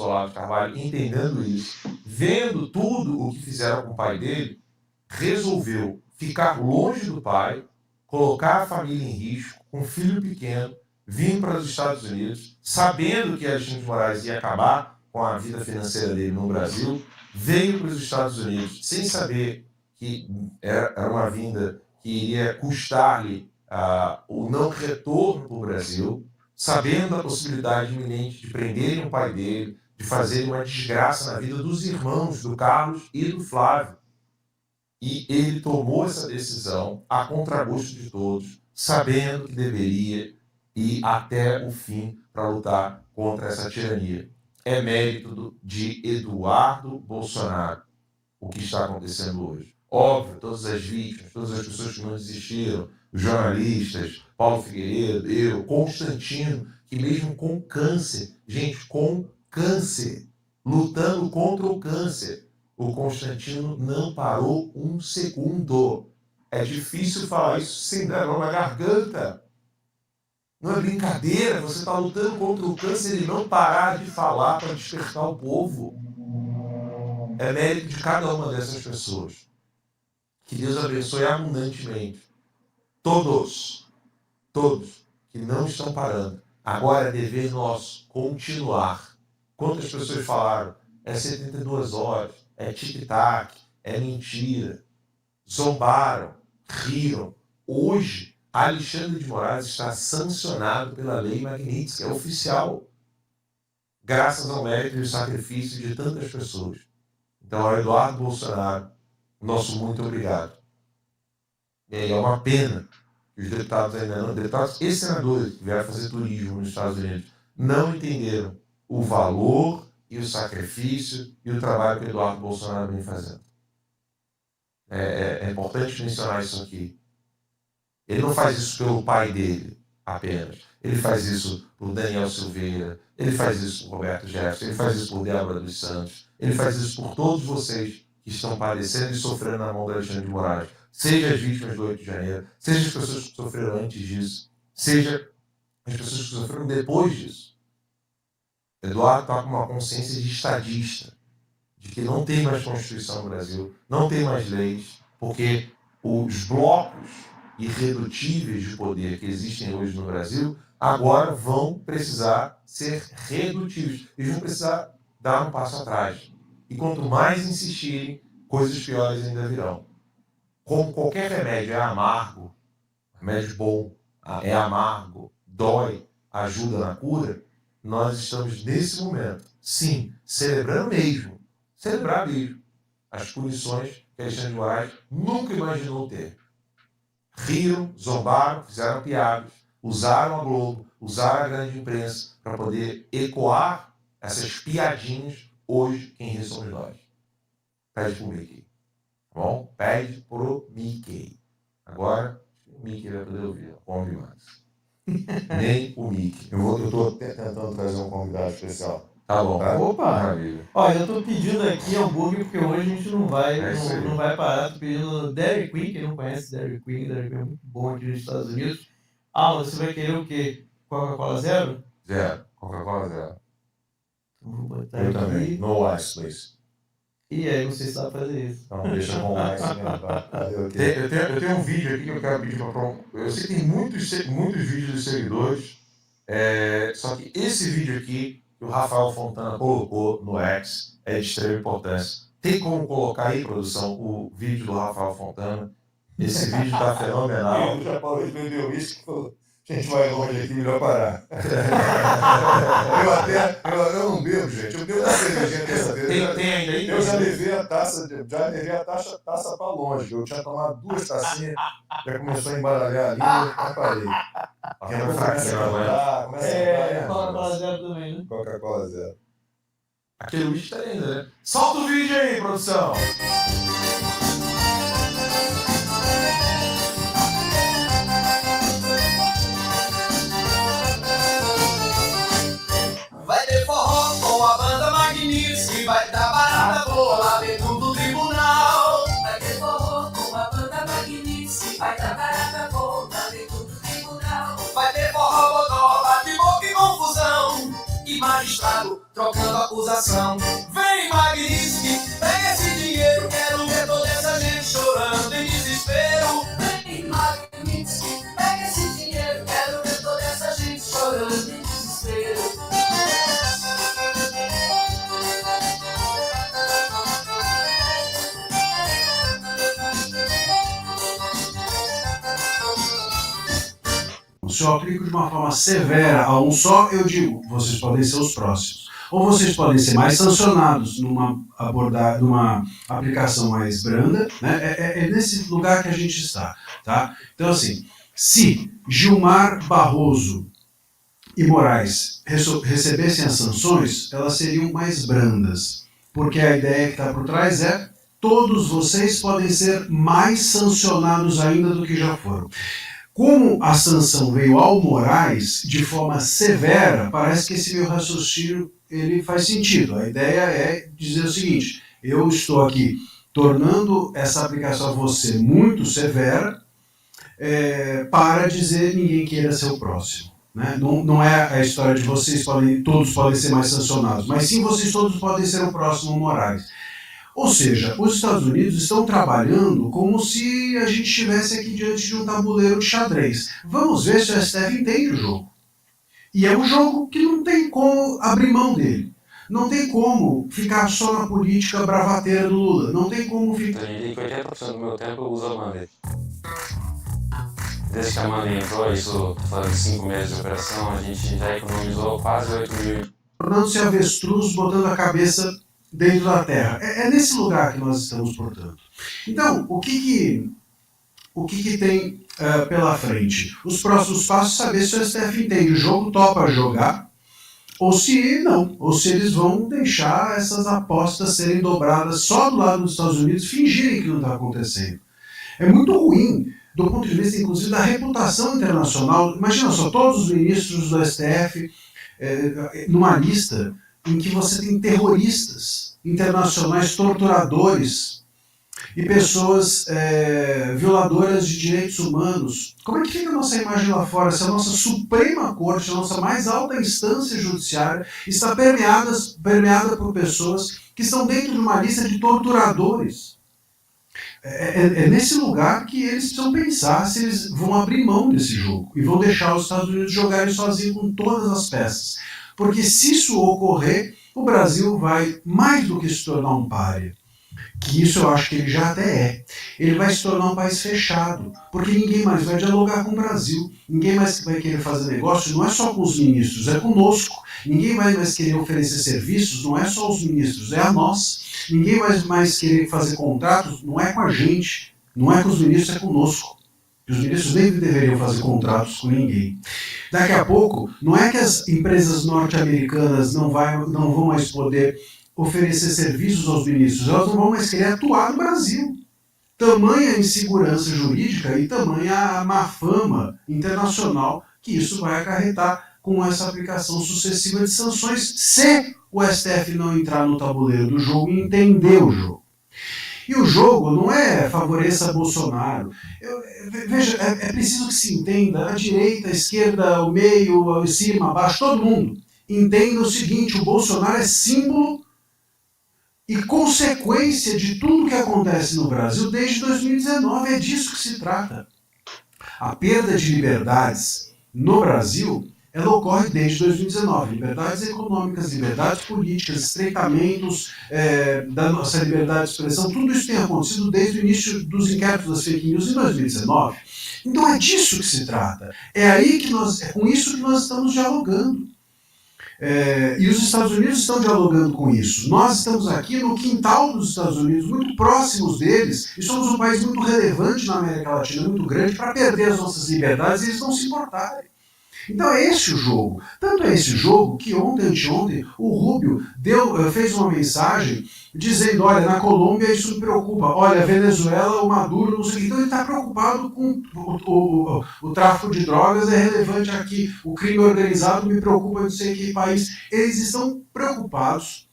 Olavo de Carvalho, entendendo isso, vendo tudo o que fizeram com o pai dele, resolveu ficar longe do pai, colocar a família em risco, com um filho pequeno, vindo para os Estados Unidos, sabendo que Alexandre de Moraes ia acabar com a vida financeira dele no Brasil, veio para os Estados Unidos sem saber que era uma vinda que iria custar-lhe o não retorno para o Brasil, sabendo a possibilidade iminente de prenderem o pai dele, de fazerem uma desgraça na vida dos irmãos, do Carlos e do Flávio. E ele tomou essa decisão a contragosto de todos, sabendo que deveria ir até o fim para lutar contra essa tirania. É mérito de Eduardo Bolsonaro o que está acontecendo hoje. Óbvio, todas as vítimas, todas as pessoas que não desistiram, os jornalistas, Paulo Figueiredo, eu, Constantino, que mesmo com câncer, gente, com câncer, lutando contra o câncer, o Constantino não parou um segundo. É difícil falar isso sem dar na garganta. Não é brincadeira, você está lutando contra o câncer e não parar de falar para despertar o povo. É mérito de cada uma dessas pessoas. Que Deus abençoe abundantemente. Todos que não estão parando. Agora é dever nosso continuar. Quantas pessoas falaram? É 72 horas, é tic-tac, é mentira. Zombaram, riram. Hoje, Alexandre de Moraes está sancionado pela Lei Magnitsky, é oficial. Graças ao mérito e ao sacrifício de tantas pessoas. Então, ao Eduardo Bolsonaro, nosso muito obrigado. É uma pena que os deputados ainda não, deputados e senadores que vieram fazer turismo nos Estados Unidos, não entenderam o valor e o sacrifício e o trabalho que o Eduardo Bolsonaro vem fazendo. É importante mencionar isso aqui. Ele não faz isso pelo pai dele apenas. Ele faz isso por Daniel Silveira, ele faz isso por Roberto Jefferson, ele faz isso por Débora dos Santos, ele faz isso por todos vocês que estão padecendo e sofrendo na mão do Alexandre de Moraes. Seja as vítimas do 8 de janeiro, seja as pessoas que sofreram antes disso, seja as pessoas que sofreram depois disso. Eduardo está com uma consciência de estadista, de que não tem mais Constituição no Brasil, não tem mais leis, porque os blocos irredutíveis de poder que existem hoje no Brasil agora vão precisar ser redutíveis. Eles vão precisar dar um passo atrás. E quanto mais insistirem, coisas piores ainda virão. Como qualquer remédio é amargo, remédio bom, é amargo, dói, ajuda na cura, nós estamos nesse momento, sim, celebrar mesmo as punições que Alexandre de Moraes nunca imaginou ter. Riram, zombaram, fizeram piadas, usaram a Globo, usaram a grande imprensa para poder ecoar essas piadinhas. Hoje, quem ri somos nós. Pede pro Mickey. Tá bom? Pede pro Mickey. Agora, o Mickey vai poder ouvir. Come mais. Nem o Mickey. Eu tô tentando trazer um convidado especial. Tá bom. Tá? Opa! Maravilha. Olha, eu tô pedindo aqui hambúrguer porque hoje a gente não vai parar. Tô pedindo Dairy Queen, quem não conhece Dairy Queen é muito bom aqui nos Estados Unidos. Você vai querer o quê? Coca-Cola zero? Zero. Coca-Cola zero. Vou botar Eu aqui. também. No ice, please. E aí, não sei se dá pra fazer isso. Não, deixa com o ice mesmo, tá? Eu tenho um vídeo aqui que eu quero pedir para eu sei que tem muitos vídeos dos seguidores, só que esse vídeo aqui que o Rafael Fontana colocou no X é de extrema importância. Tem como colocar aí, produção, o vídeo do Rafael Fontana? Esse vídeo tá fenomenal. Eu já parou de vender o uísque, falou, a gente vai longe aqui, melhor parar. eu não bebo, gente. Eu bebo uma cervejinha dessa vez. Tem ainda aí? Eu já levei a taça pra longe. Eu tinha tomado 2 tacinhas, já começou a embaralhar ali, eu parei. Começa a cantar, Coca-Cola zero também, né? Coca-Cola zero. Aquele vídeo tá ainda, né? Solta o vídeo aí, produção! Vai ter forró com a banda Magnitsky, vai dar barata boa lá dentro do tribunal. Vai ter forró com a banda Magnitsky, vai dar barata boa lá dentro do tribunal. Vai ter forró, bodó, bate-boca e confusão. e magistrado trocando acusação. Vem, Magnitsky, pega esse dinheiro, quero ver toda essa gente chorando em desespero. Vem, Magnitsky, pega esse dinheiro, quero ver toda essa gente chorando em desespero. Se eu aplico de uma forma severa a um só, eu digo, vocês podem ser os próximos. Ou vocês podem ser mais sancionados numa aplicação mais branda, né? É nesse lugar que a gente está, tá? Então, assim, se Gilmar Barroso e Moraes recebessem as sanções, elas seriam mais brandas, porque a ideia que está por trás é todos vocês podem ser mais sancionados ainda do que já foram. Como a sanção veio ao Moraes de forma severa, parece que esse meu raciocínio ele faz sentido. A ideia é dizer o seguinte: eu estou aqui tornando essa aplicação a você muito severa para dizer ninguém queira ser o próximo. Né? Não é a história de todos podem ser mais sancionados, mas sim vocês todos podem ser o próximo Moraes. Ou seja, os Estados Unidos estão trabalhando como se a gente estivesse aqui diante de um tabuleiro de xadrez. Vamos ver se o STF entende o jogo. E é um jogo que não tem como abrir mão dele. Não tem como ficar só na política bravateira do Lula. Não tem como ficar... Eu diria que 80% do meu tempo eu uso a Monday. Desde que a Monday entrou, isso falando de 5 meses de operação, a gente já economizou quase 8 mil. Tornando-se avestruz, botando a cabeça dentro da terra. É nesse lugar que nós estamos, portanto. Então, o que tem pela frente? Os próximos passos, saber se o STF entende o jogo, topa jogar, ou se não, ou se eles vão deixar essas apostas serem dobradas só do lado dos Estados Unidos, fingirem que não está acontecendo. É muito ruim, do ponto de vista, inclusive, da reputação internacional. Imagina só, todos os ministros do STF numa lista em que você tem terroristas internacionais, torturadores e pessoas violadoras de direitos humanos. Como é que fica a nossa imagem lá fora se a nossa Suprema Corte, a nossa mais alta instância judiciária, está permeada por pessoas que estão dentro de uma lista de torturadores? É nesse lugar que eles precisam pensar se eles vão abrir mão desse jogo e vão deixar os Estados Unidos jogarem sozinhos com todas as peças. Porque se isso ocorrer, o Brasil vai mais do que se tornar um pária. Que isso eu acho que ele já até é. Ele vai se tornar um país fechado, porque ninguém mais vai dialogar com o Brasil, ninguém mais vai querer fazer negócio, não é só com os ministros, é conosco. Ninguém vai mais querer oferecer serviços, não é só os ministros, é a nós. Ninguém vai mais querer fazer contratos, não é com a gente, não é com os ministros, é conosco. E os ministros nem deveriam fazer contratos com ninguém. Daqui a pouco, não é que as empresas norte-americanas não vão mais poder oferecer serviços aos ministros, elas não vão mais querer atuar no Brasil. Tamanha insegurança jurídica e tamanha má fama internacional que isso vai acarretar com essa aplicação sucessiva de sanções, se o STF não entrar no tabuleiro do jogo e entender o jogo. E o jogo não é favoreça Bolsonaro. Veja, é preciso que se entenda, a direita, a esquerda, o meio, o cima, abaixo, todo mundo entenda o seguinte: o Bolsonaro é símbolo e consequência de tudo que acontece no Brasil desde 2019. É disso que se trata. A perda de liberdades no Brasil, ela ocorre desde 2019. Liberdades econômicas, liberdades políticas, estreitamentos da nossa liberdade de expressão, tudo isso tem acontecido desde o início dos inquéritos das fake news em 2019. Então é disso que se trata. É com isso que nós estamos dialogando. E os Estados Unidos estão dialogando com isso. Nós estamos aqui no quintal dos Estados Unidos, muito próximos deles, e somos um país muito relevante na América Latina, muito grande, para perder as nossas liberdades e eles não se importarem. Então é esse o jogo. Tanto é esse jogo que anteontem, o Rubio fez uma mensagem dizendo: olha, na Colômbia isso me preocupa, olha, Venezuela, o Maduro, não sei o que. Então ele está preocupado com o tráfico de drogas, é relevante aqui, o crime organizado me preocupa, não sei que país. Eles estão preocupados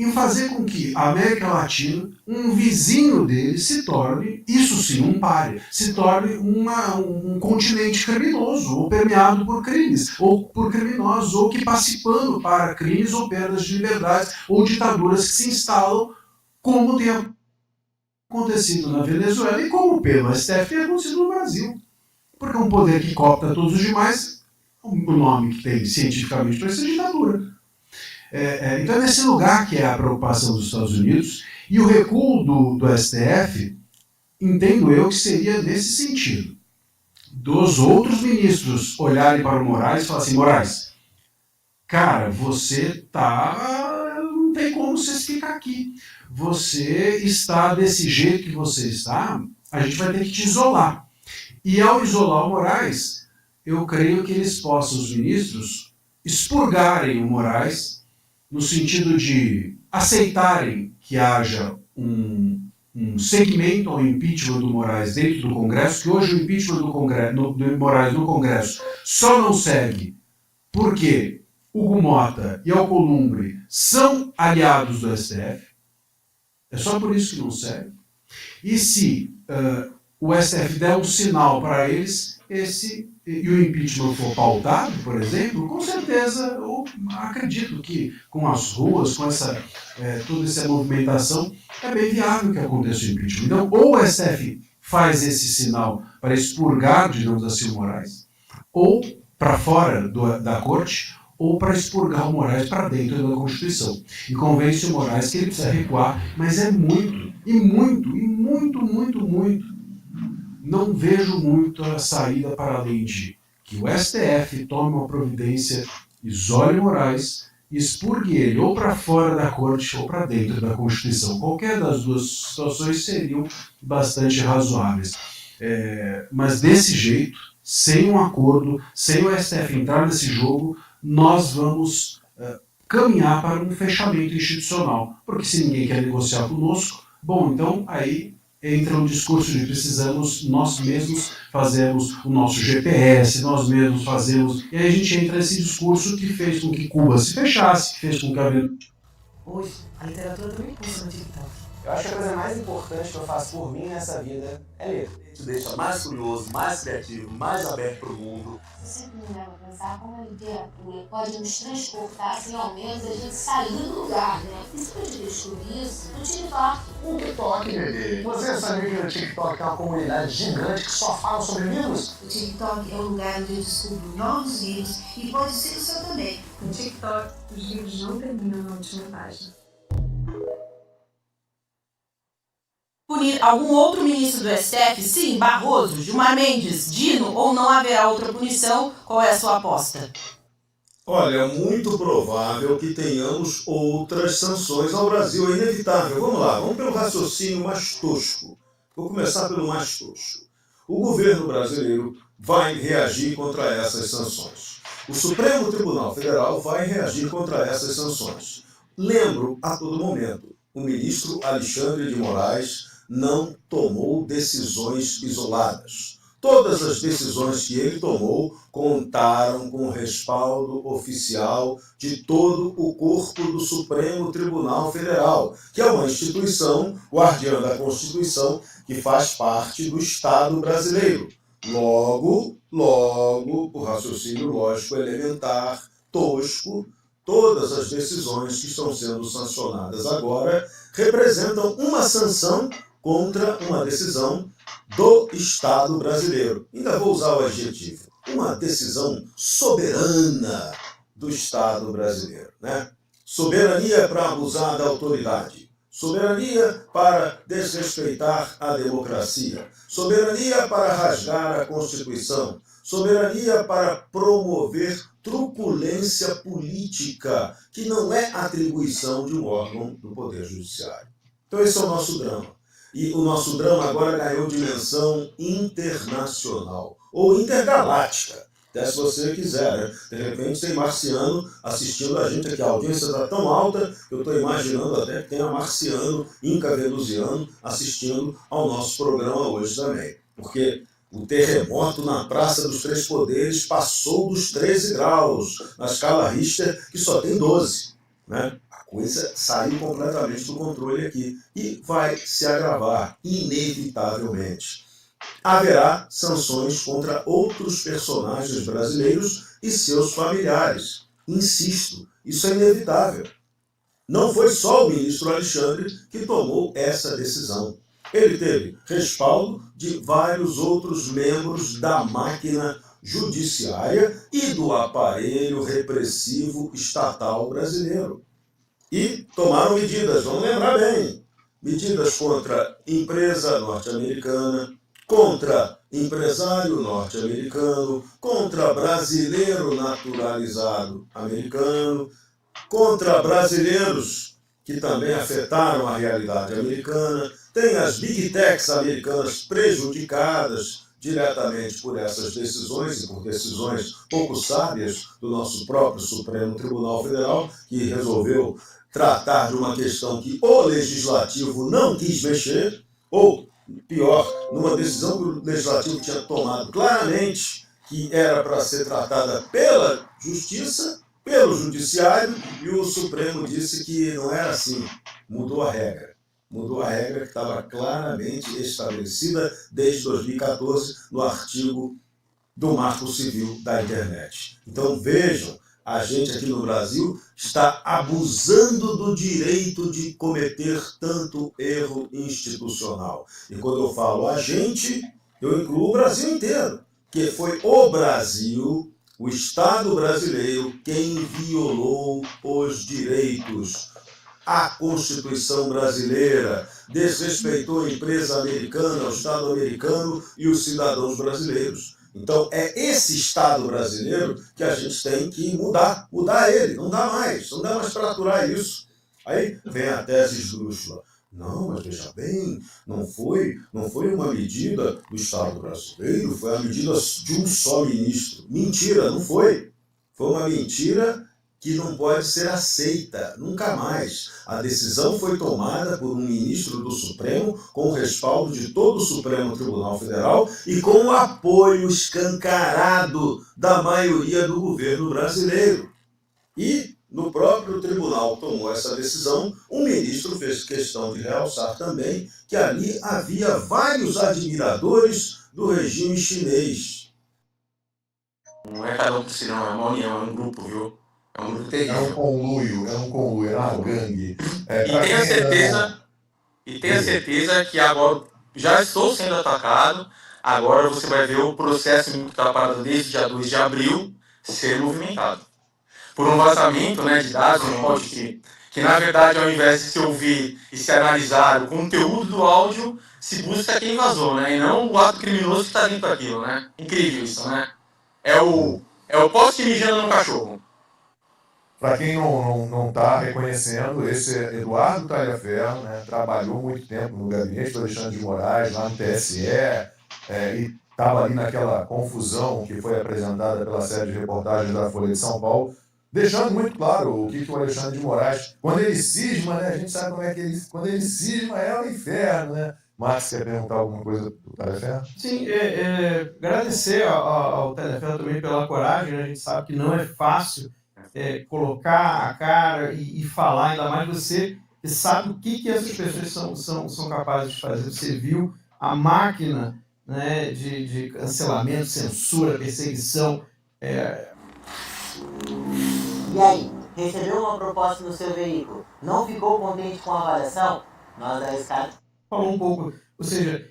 em fazer com que a América Latina, um vizinho dele, se torne, isso sim, um pária, se torne um continente criminoso, ou permeado por crimes, ou por criminosos, ou que passe pano para crimes ou perdas de liberdade, ou ditaduras que se instalam, como tem acontecido na Venezuela e como pelo STF tem acontecido no Brasil. Porque é um poder que coopta todos os demais, o nome que tem cientificamente para essa ditadura. Então é nesse lugar que é a preocupação dos Estados Unidos, e o recuo do STF, entendo eu que seria nesse sentido. Dos outros ministros olharem para o Moraes e falar assim, Moraes, cara, você não tem como você ficar aqui. Você está desse jeito que você está, a gente vai ter que te isolar. E ao isolar o Moraes, eu creio que eles possam, os ministros, expurgarem o Moraes, no sentido de aceitarem que haja um segmento ao impeachment do Moraes dentro do Congresso, que hoje o impeachment do Moraes no Congresso só não segue porque Hugo Mota e Alcolumbre são aliados do STF. É só por isso que não segue. E se o STF der um sinal para eles, e o impeachment for pautado, por exemplo, com certeza, eu acredito que com as ruas, com toda essa movimentação, é bem viável que aconteça o impeachment. Então, ou o STF faz esse sinal para expurgar, digamos assim, o Moraes, ou para fora da corte, ou para expurgar o Moraes para dentro da Constituição. E convence o Moraes que ele precisa recuar, mas é muito, e muito, e muito, muito, muito. Não vejo muito a saída para além de que o STF tome uma providência, isole o Moraes e expurgue ele ou para fora da corte ou para dentro da Constituição. Qualquer das duas situações seriam bastante razoáveis. Mas desse jeito, sem um acordo, sem o STF entrar nesse jogo, nós vamos caminhar para um fechamento institucional. Porque se ninguém quer negociar conosco, bom, então aí entra o discurso de precisamos nós mesmos fazermos o nosso GPS, nós mesmos fazemos... E aí a gente entra nesse discurso que fez com que Cuba se fechasse, que fez com que a... Hoje, a literatura também pulsa no TikTok. Eu acho que a coisa mais importante que eu faço por mim nessa vida é ler. Te deixa mais curioso, mais criativo, mais aberto para o mundo. Você sempre me leva a pensar como a literatura pode nos transportar, assim, ao menos a gente sair do lugar, né? E se eu te descobrir isso no TikTok? O TikTok, bebê. Você sabia que no TikTok tem uma comunidade gigante que só fala sobre livros? O TikTok é o lugar onde eu descubro novos livros e pode ser o seu também. No TikTok, os livros não terminam na última página. Punir algum outro ministro do STF? Sim, Barroso, Gilmar Mendes, Dino, ou não haverá outra punição? Qual é a sua aposta? Olha, é muito provável que tenhamos outras sanções ao Brasil, é inevitável. Vamos lá, vamos pelo raciocínio mais tosco. Vou começar pelo mais tosco. O governo brasileiro vai reagir contra essas sanções. O Supremo Tribunal Federal vai reagir contra essas sanções. Lembro a todo momento, o ministro Alexandre de Moraes não tomou decisões isoladas. Todas as decisões que ele tomou contaram com o respaldo oficial de todo o corpo do Supremo Tribunal Federal, que é uma instituição guardiã da Constituição que faz parte do Estado brasileiro. Logo, o raciocínio lógico elementar, tosco, todas as decisões que estão sendo sancionadas agora representam uma sanção contra uma decisão do Estado brasileiro. Ainda vou usar o adjetivo. Uma decisão soberana do Estado brasileiro, né? Soberania para abusar da autoridade. Soberania para desrespeitar a democracia. Soberania para rasgar a Constituição. Soberania para promover truculência política, que não é atribuição de um órgão do Poder Judiciário. Então esse é o nosso drama. E o nosso drama agora ganhou dimensão internacional, ou intergaláctica, até se você quiser, né? De repente tem marciano assistindo a gente aqui, a audiência está tão alta que eu estou imaginando até que tenha marciano inca-venusiano assistindo ao nosso programa hoje também, porque o terremoto na Praça dos Três Poderes passou dos 13 graus, na escala Richter, que só tem 12, né? A coisa saiu completamente do controle aqui e vai se agravar, inevitavelmente. Haverá sanções contra outros personagens brasileiros e seus familiares. Insisto, isso é inevitável. Não foi só o ministro Alexandre que tomou essa decisão. Ele teve respaldo de vários outros membros da máquina judiciária e do aparelho repressivo estatal brasileiro. E tomaram medidas, vamos lembrar bem, medidas contra empresa norte-americana, contra empresário norte-americano, contra brasileiro naturalizado americano, contra brasileiros que também afetaram a realidade americana. Tem as big techs americanas prejudicadas diretamente por essas decisões e por decisões pouco sábias do nosso próprio Supremo Tribunal Federal, que resolveu tratar de uma questão que o legislativo não quis mexer, ou, pior, numa decisão que o legislativo tinha tomado claramente que era para ser tratada pela justiça, pelo judiciário, e o Supremo disse que não era assim, mudou a regra. Mudou a regra que estava claramente estabelecida desde 2014 no artigo do Marco Civil da Internet. Então vejam, a gente aqui no Brasil está abusando do direito de cometer tanto erro institucional. E quando eu falo a gente, eu incluo o Brasil inteiro, que foi o Brasil, o Estado brasileiro, quem violou os direitos. A Constituição brasileira desrespeitou a empresa americana, o Estado americano e os cidadãos brasileiros. Então, é esse Estado brasileiro que a gente tem que mudar ele. Não dá mais para aturar isso. Aí vem a tese esdrúxula. Não, mas veja bem, não foi uma medida do Estado brasileiro, foi a medida de um só ministro. Mentira, não foi. Foi uma mentira que não pode ser aceita, nunca mais. A decisão foi tomada por um ministro do Supremo, com o respaldo de todo o Supremo Tribunal Federal e com o apoio escancarado da maioria do governo brasileiro. E no próprio tribunal tomou essa decisão, o ministro fez questão de realçar também que ali havia vários admiradores do regime chinês. Não é cada um por si, não, é uma união, é um grupo, viu? É um grupo terrível. É um conluio, é uma gangue. E tenha certeza que agora já estou sendo atacado, agora você vai ver o processo que está parado desde dia 2 de abril ser movimentado. Por um vazamento, né, de dados, que na verdade ao invés de se ouvir e se analisar o conteúdo do áudio, se busca quem vazou, né, e não o ato criminoso que está dentro daquilo, né? Incrível isso, né? É o poste mijando no cachorro. Para quem não está reconhecendo, esse é Eduardo Talhaferro, né, trabalhou muito tempo no gabinete do Alexandre de Moraes, lá no TSE, e estava ali naquela confusão que foi apresentada pela série de reportagens da Folha de São Paulo, deixando muito claro o que o Alexandre de Moraes, quando ele cisma, né, a gente sabe como é que quando ele cisma é o inferno, né? Marcos, quer perguntar alguma coisa do Talhaferro? Sim, agradecer ao Talhaferro também pela coragem, né? A gente sabe que não é fácil colocar a cara e falar, ainda mais você que sabe o que essas pessoas são capazes de fazer. Você viu a máquina, né, de cancelamento, censura, perseguição. E aí, recebeu uma proposta no seu veículo? Não ficou contente com a avaliação? Nós da Escada falou um pouco, ou seja,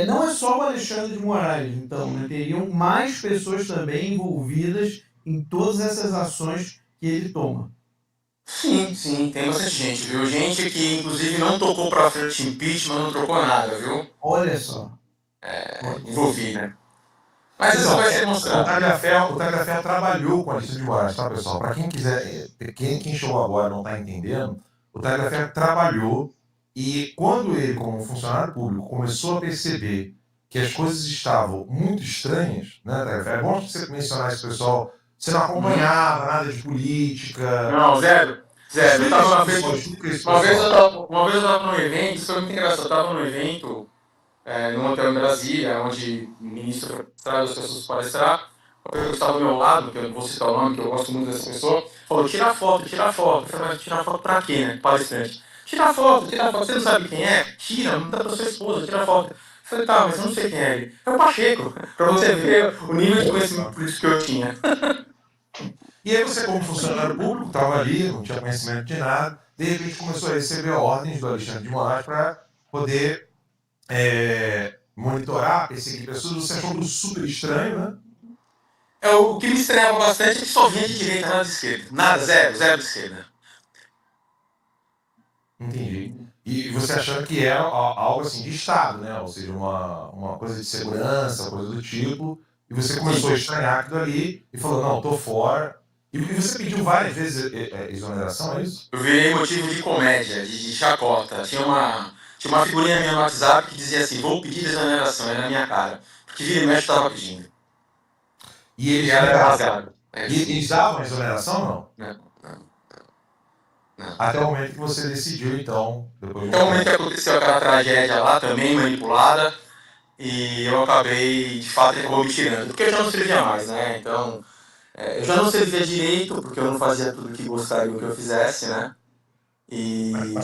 não é só o Alexandre de Moraes, então, né, teriam mais pessoas também envolvidas em todas essas ações que ele toma. Sim, tem bastante gente, viu? Gente que, inclusive, não tocou pra frente impeachment, não trocou nada, viu? Olha só. Envolvi, né? Mas isso vai ser mostrado. O Talhaferro trabalhou com a lista de Moraes, tá, pessoal? Para quem quiser, quem chegou agora não está entendendo, o Talhaferro trabalhou e quando ele, como funcionário público, começou a perceber que as coisas estavam muito estranhas, né, Talhaferro? É bom você mencionar esse pessoal. Você não acompanhava nada de política? Não, zero. Eu tava uma vez eu tava num evento, isso foi muito engraçado. Eu tava num evento, num hotel em Brasília, onde o ministro traz as pessoas para palestrar. que estava do meu lado, que eu não vou citar o nome, que eu gosto muito dessa pessoa, falou, tira foto, tira foto. Eu falei, mas tirar foto pra quê, né? Palestrante. Tira foto, você não sabe quem é? Tira, manda pra sua esposa, tira foto. Eu falei, tá, mas eu não sei quem é ele. É o Pacheco, pra você ver o nível de conhecimento político que eu tinha. E aí você, como funcionário público, estava ali, não tinha conhecimento de nada, de repente começou a receber ordens do Alexandre de Moraes para poder monitorar, perseguir pessoas. Você achou tudo super estranho, né? O que me estranhava bastante é que só vinha de direita, nada de esquerda. Nada, zero de esquerda. Entendi. E você achando que era algo assim de Estado, né? Ou seja, uma coisa de segurança, coisa do tipo, e você começou a estranhar aquilo ali e falou, não, tô fora. E você pediu várias vezes exoneração, é isso? Eu virei motivo de comédia, de chacota. Tinha uma figurinha minha no WhatsApp que dizia assim, vou pedir exoneração, era na minha cara. Porque vira e mexe estava pedindo. E eles era rasgado. E eles davam exoneração, não? Não. Até o momento que você decidiu, então. Até o momento que aconteceu aquela tragédia lá, também manipulada, e eu acabei, de fato, me tirando. Porque eu já não servia mais, né? Então, eu já não servia direito, porque eu não fazia tudo que gostariam que eu fizesse, né? Mas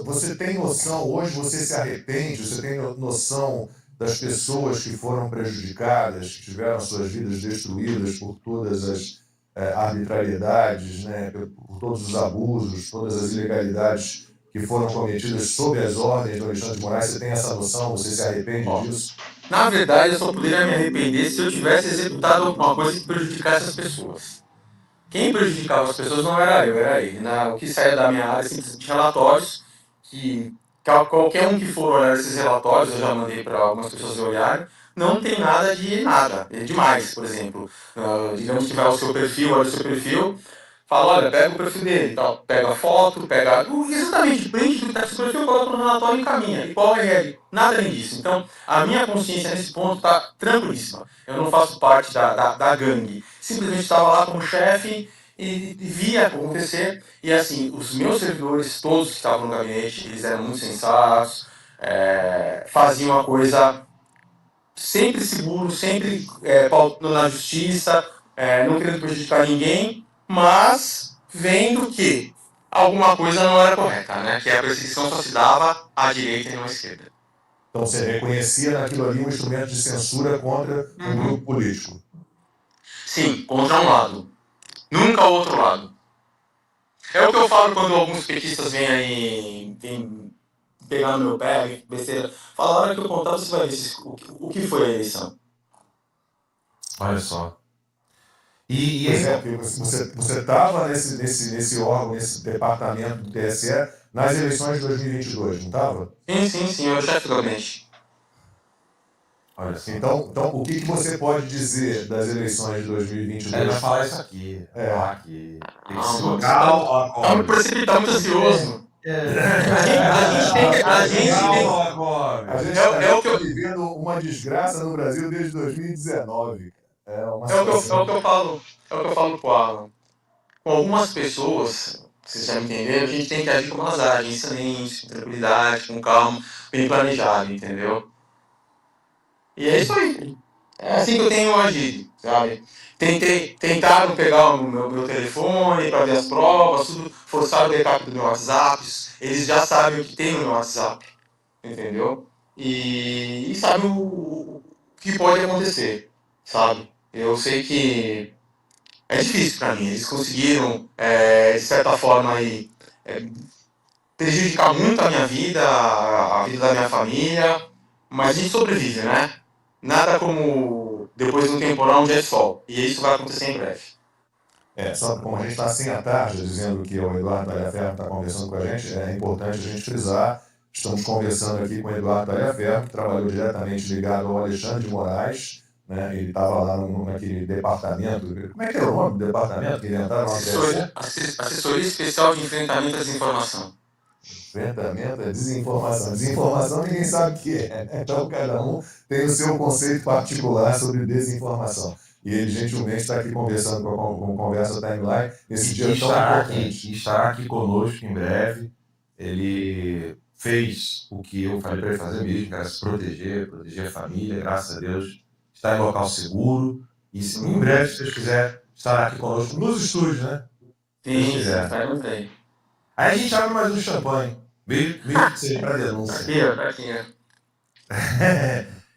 você tem noção, hoje você se arrepende, você tem noção das pessoas que foram prejudicadas, que tiveram suas vidas destruídas por todas as arbitrariedades, né, por todos os abusos, todas as ilegalidades que foram cometidas sob as ordens do Alexandre de Moraes? Você tem essa noção? Você se arrepende disso? Na verdade, eu só poderia me arrepender se eu tivesse executado alguma coisa que prejudicasse as pessoas. Quem prejudicava as pessoas não era eu, era ele. O que saía da minha área, simplesmente relatórios, que qualquer um que for olhar esses relatórios, eu já mandei para algumas pessoas olharem, não tem nada, é demais, por exemplo. Digamos que vai ao seu perfil, olha o seu perfil, fala, olha, pega o perfil dele, tal, pega a foto, pega exatamente, print do que está no seu perfil, coloca no relatório e encaminha. E qual é ele? Nada além disso. Então, a minha consciência nesse ponto está tranquilíssima. Eu não faço parte da gangue. Simplesmente estava lá como chefe e via acontecer. E assim, os meus servidores, todos que estavam no gabinete, eles eram muito sensatos, faziam a coisa sempre seguro, sempre pautando na justiça, não querendo prejudicar ninguém, mas vendo que alguma coisa não era correta, né? Que a perseguição só se dava à direita e não à esquerda. Então você reconhecia naquilo ali um instrumento de censura contra um grupo político? Sim, contra um lado. Nunca o outro lado. É o que eu falo quando alguns petistas vêm aí pegar no meu pé, besteira. Fala, a hora que eu contar, você vai ver o que foi a eleição. Olha só. E você estava nesse órgão, nesse departamento do TSE, nas eleições de 2022, não estava? Sim, eu era o chefe do gabinete. Olha, então, o que você pode dizer das eleições de 2022? Ele vai falar isso aqui. Aqui. Tem que ser local. Tá me precipitando, muito ansioso. A gente está vivendo uma desgraça no Brasil desde 2019. É o que eu falo com o Alan. Com algumas pessoas, vocês já me entenderam, a gente tem que agir como elas agem, em silêncio, com tranquilidade, com calma, bem planejado, entendeu? E é isso aí. É assim que eu tenho agido, sabe? Tentaram pegar o meu telefone para ver as provas, tudo, forçaram o backup do meu WhatsApp, eles já sabem o que tem no meu WhatsApp, entendeu? E sabem o que pode acontecer, sabe? Eu sei que é difícil para mim, eles conseguiram, de certa forma, prejudicar muito a minha vida, a vida da minha família, mas a gente sobrevive, né? Nada como depois de um temporal onde é sol. E isso vai acontecer em breve. Só como a gente está assim à tarde, dizendo que o Eduardo Talhaferro está conversando com a gente, é importante a gente frisar. Estamos conversando aqui com o Eduardo Talhaferro, que trabalhou diretamente ligado ao Alexandre de Moraes, né? Ele estava lá naquele departamento. Como é que é o nome do departamento que inventaram lá? Assessoria Especial de Enfrentamento à Desinformação. Enfrentamento à desinformação. Desinformação ninguém sabe o que é, né? Então cada um tem o seu conceito particular sobre desinformação. E ele gentilmente está aqui conversando com Conversa Timeline nesse dia tão importante. Estará aqui conosco em breve. Ele fez o que eu falei para ele fazer mesmo, que era se proteger a família, graças a Deus, está em local seguro. E em breve, se Deus quiser, estará aqui conosco nos estúdios, né? Sim, está muito bem. Aí a gente abre mais um champanhe, mesmo que seja para denúncia. Tá aqui, ó.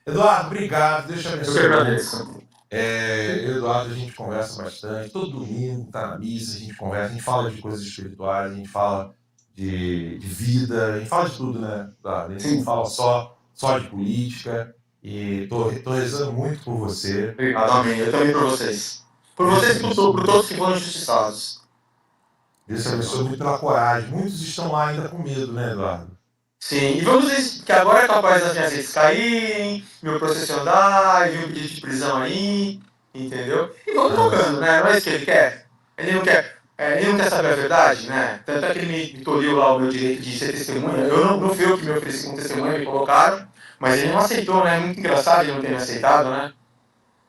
Eduardo, obrigado, Deus te abençoe. Eu que agradeço. Eduardo, a gente conversa bastante, todo domingo tá na missa, a gente conversa, a gente fala de coisas espirituais, a gente fala de vida, a gente fala de tudo, né, Eduardo? A gente não fala só de política, e tô rezando muito por você. Obrigado, amém. Eu também por vocês. Por vocês e por todos que foram injustiçados. Deus te abençoe muito pela coragem. Muitos estão lá ainda com medo, né, Eduardo? Sim, e vamos dizer que agora é capaz das minhas redes caírem, meu processo andar, e vir um pedido de prisão aí, entendeu? E vamos tocando, né? Não é isso que ele quer. Ele não quer saber a verdade, né? Tanto é que ele me tolhiu lá o meu direito de ser testemunha. Eu não fui eu que me ofereci como testemunha, me colocaram, mas ele não aceitou, né? Muito engraçado ele não ter me aceitado, né?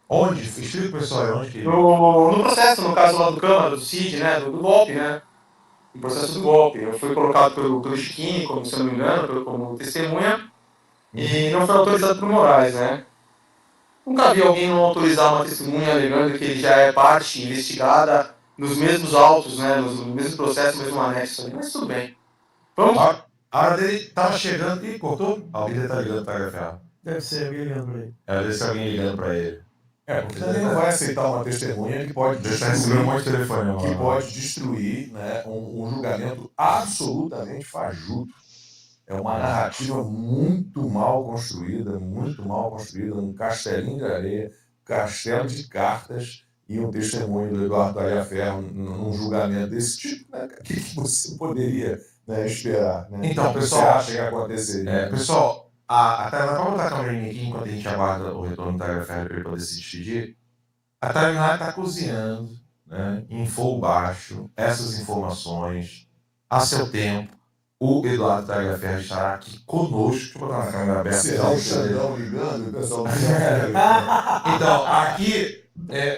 Onde? Explica pro pessoal onde que... No processo, no caso lá do Câmara, do CID, né? Do golpe, né? No processo do golpe. Eu fui colocado pelo Chiquinho, como se eu não me engano, como testemunha, e não foi autorizado por Moraes, né? Nunca vi alguém não autorizar uma testemunha alegando que ele já é parte investigada nos mesmos autos, né? No mesmo processo, no mesmo anexo. Mas tudo bem. Vamos? A hora dele tava chegando e cortou. Alguém tá ligando pra Rafael. Deve ser alguém ligando pra ele. Deve ser alguém ligando pra ele. Porque também não vai aceitar uma testemunha que pode destruir, um monte de telefone, que pode destruir, né, um julgamento absolutamente fajuto. É uma narrativa muito mal construída, um castelinho de areia, castelo de cartas e um testemunho do Eduardo Tagliaferro num julgamento desse tipo. Né? O que você poderia, né, esperar? Né? Então, pessoal, você acha que aconteceria? Pessoal, a Tailândia, vamos botar a câmera aqui enquanto a gente aguarda o retorno do Tagliaferro para ele poder se despedir. A Tailândia está cozinhando, né, em fogo baixo essas informações a seu tempo. O Eduardo Tagliaferro estará aqui conosco. Deixa eu botar na câmera aberta. Será o Xandão ligando? O pessoal Então, aqui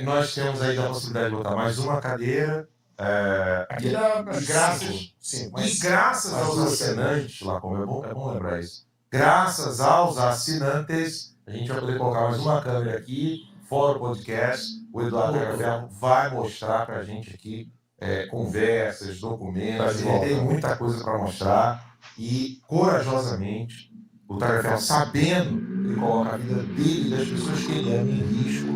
nós temos aí a possibilidade de botar mais uma cadeira. Aqui dá graças. Sim, E graças aos assinantes, lá como é bom lembrar isso. Graças aos assinantes, a gente vai poder colocar mais uma câmera aqui, fora o podcast. O Eduardo Tagliaferro vai mostrar pra gente aqui conversas, documentos, ele tem muita coisa para mostrar e, corajosamente, o Tagliaferro, sabendo, ele coloca a vida dele e das pessoas que ele ama em risco.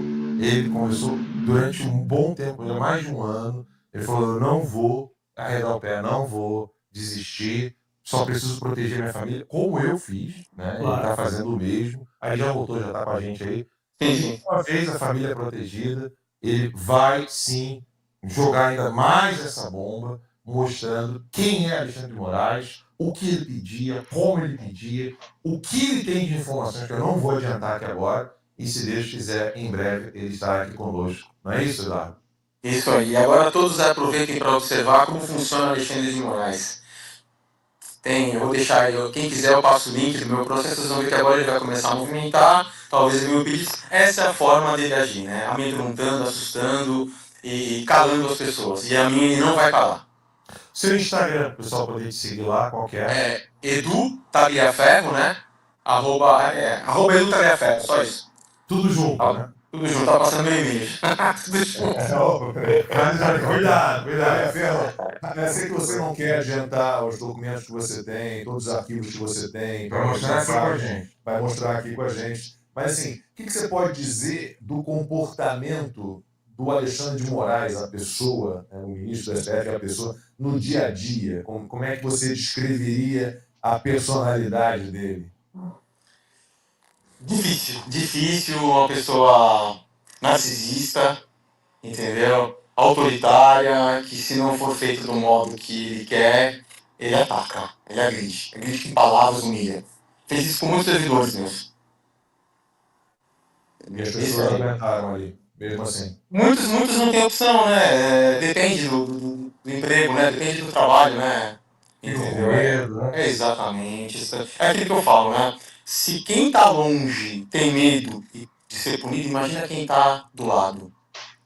Ele conversou durante um bom tempo, mais de um ano, ele falou, eu não vou arredar o pé, não vou desistir, só preciso proteger minha família, como eu fiz, né? Ele está fazendo o mesmo, aí já voltou, já está com a gente aí. E uma vez a família protegida, ele vai sim jogar ainda mais essa bomba, mostrando quem é Alexandre de Moraes, o que ele pedia, como ele pedia, o que ele tem de informações, que eu não vou adiantar aqui agora, e se Deus quiser, em breve ele estará aqui conosco. Não é isso, Eduardo? Isso aí. E agora todos aproveitem para observar como funciona Alexandre de Moraes. Eu vou deixar aí, quem quiser eu passo o link do meu processo, vocês vão ver que agora ele vai começar a movimentar, talvez ele me pedir. Essa é a forma dele agir, né? Amedrontando, assustando e calando as pessoas. E a minha ele não vai calar. Seu Instagram, o pessoal poder te seguir lá, qual que é? Edu Tagliaferro, né? Arroba Edu Tagliaferro, só isso. Tudo junto, né? Tudo junto, tá passando meu e-mail. Tudo junto. Cuidado. Eu sei que você não quer adiantar os documentos que você tem, todos os arquivos que você tem. Vai mostrar aqui com a gente. Vai mostrar aqui com a gente. Mas assim, o que você pode dizer do comportamento do Alexandre de Moraes, a pessoa, né, o ministro da STF, a pessoa, no dia a dia? Como é que você descreveria a personalidade dele? Difícil, uma pessoa narcisista, entendeu? Autoritária, que se não for feito do modo que ele quer, ele ataca, ele agride. Agride com palavras, humilha. Fez isso com muitos servidores meus. E as pessoas aguentaram ali, mesmo assim. Muitos não têm opção, né? Depende do emprego, né? Depende do trabalho, né? Entendeu? Exatamente. É aquilo que eu falo, né? Se quem tá longe tem medo de ser punido, imagina quem tá do lado.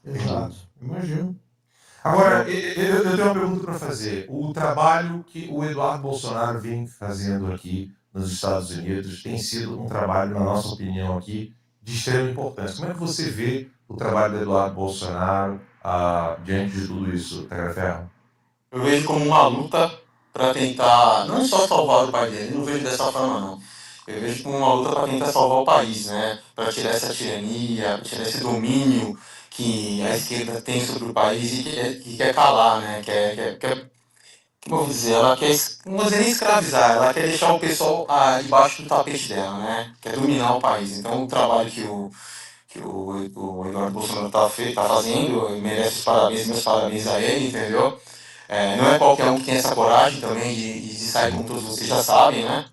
Exato. Imagino. Agora, eu tenho uma pergunta para fazer. O trabalho que o Eduardo Bolsonaro vem fazendo aqui nos Estados Unidos tem sido um trabalho, na nossa opinião aqui, de extrema importância. Como é que você vê o trabalho do Eduardo Bolsonaro diante de tudo isso, Tagliaferro? Eu vejo como uma luta para tentar não só salvar o pai dele, não vejo dessa forma não. Eu vejo como uma luta para tentar salvar o país, né? Para tirar essa tirania, para tirar esse domínio que a esquerda tem sobre o país e que quer calar, né? Como eu vou dizer, ela quer, não vou dizer nem escravizar, ela quer deixar o pessoal debaixo do tapete dela, né? Quer dominar o país. Então o trabalho que o Eduardo Bolsonaro tá fazendo, merece os parabéns, meus parabéns a ele, entendeu? Não é qualquer um que tem essa coragem também de sair com todos vocês já sabem, né?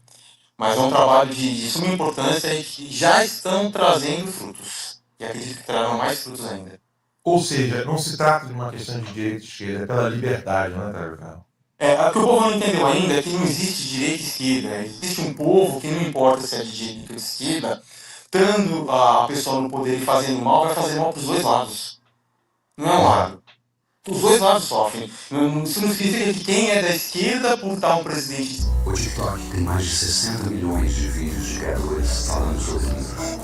Mas é um trabalho de suma importância e que já estão trazendo frutos. E acredito que trarão mais frutos ainda. Ou seja, não se trata de uma questão de direita e esquerda, é pela liberdade, não é, Tagliaferro? O que o povo não entendeu ainda é que não existe direita e esquerda. Existe um povo que não importa se é de direita ou de esquerda, estando a pessoa no poder e fazendo mal, vai fazer mal para os dois lados. Não é um lado. Os dois lados sofrem. Isso não significa que quem é da esquerda por estar um presidente. O TikTok tem mais de 60 milhões de vídeos de criadores falando sobre livros.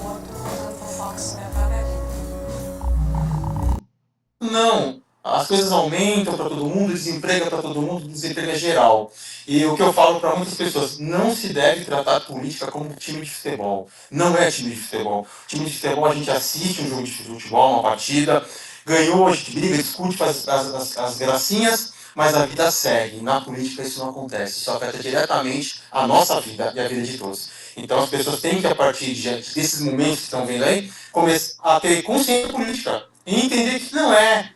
Não. As coisas aumentam para todo mundo, desemprego para todo mundo, desemprego é geral. E o que eu falo para muitas pessoas, não se deve tratar a política como time de futebol. Não é time de futebol. Time de futebol a gente assiste um jogo de futebol, uma partida, ganhou, a gente briga, discute, faz as gracinhas, mas a vida segue. Na política isso não acontece. Isso afeta diretamente a nossa vida e a vida de todos. Então as pessoas têm que, a partir desses momentos que estão vendo aí, começar a ter consciência política. E entender que não é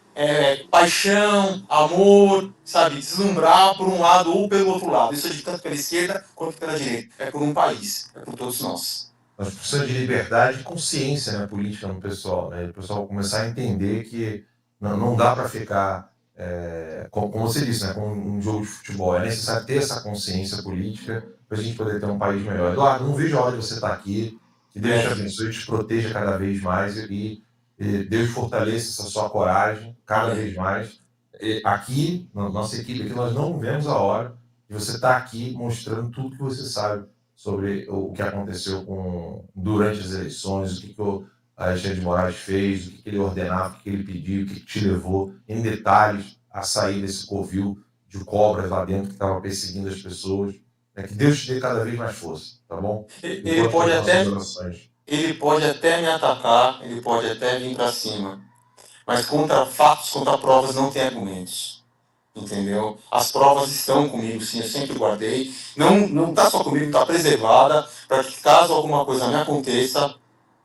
paixão, amor, sabe, deslumbrar por um lado ou pelo outro lado. Isso é de tanto pela esquerda quanto pela direita. É por um país, é por todos nós. Nós precisamos de liberdade e consciência na política no pessoal, né? O pessoal começar a entender que não dá para ficar, como você disse, né, com um jogo de futebol. É necessário ter essa consciência política para a gente poder ter um país melhor. Eduardo, não vejo a hora de você estar aqui. Que Deus te abençoe, te proteja cada vez mais e Deus fortaleça essa sua coragem cada vez mais. Aqui, na nossa equipe, aqui, nós não vemos a hora de você estar aqui mostrando tudo que você sabe sobre o que aconteceu durante as eleições, o que o Alexandre de Moraes fez, o que ele ordenava, o que ele pediu, o que te levou, em detalhes, a sair desse covil de cobras lá dentro que estava perseguindo as pessoas. Que Deus te dê cada vez mais força, tá bom? Ele pode até me atacar, ele pode até vir para cima, mas contra fatos, contra provas não tem argumentos, entendeu? As provas estão comigo, sim, eu sempre guardei, não está só comigo, está preservada, para que caso alguma coisa me aconteça,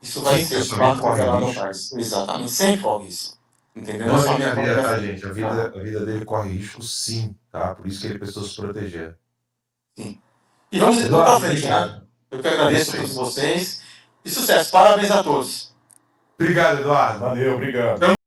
isso vai ser fato revelado ao país. Exatamente, sempre corre isso, entendeu? Não é minha vida, tá, gente? A vida dele corre risco, sim, tá? Por isso que ele precisou se proteger. Sim. E vamos ir para frente, né? Eu que agradeço a todos vocês. E sucesso, parabéns a todos. Obrigado, Eduardo. Valeu, obrigado.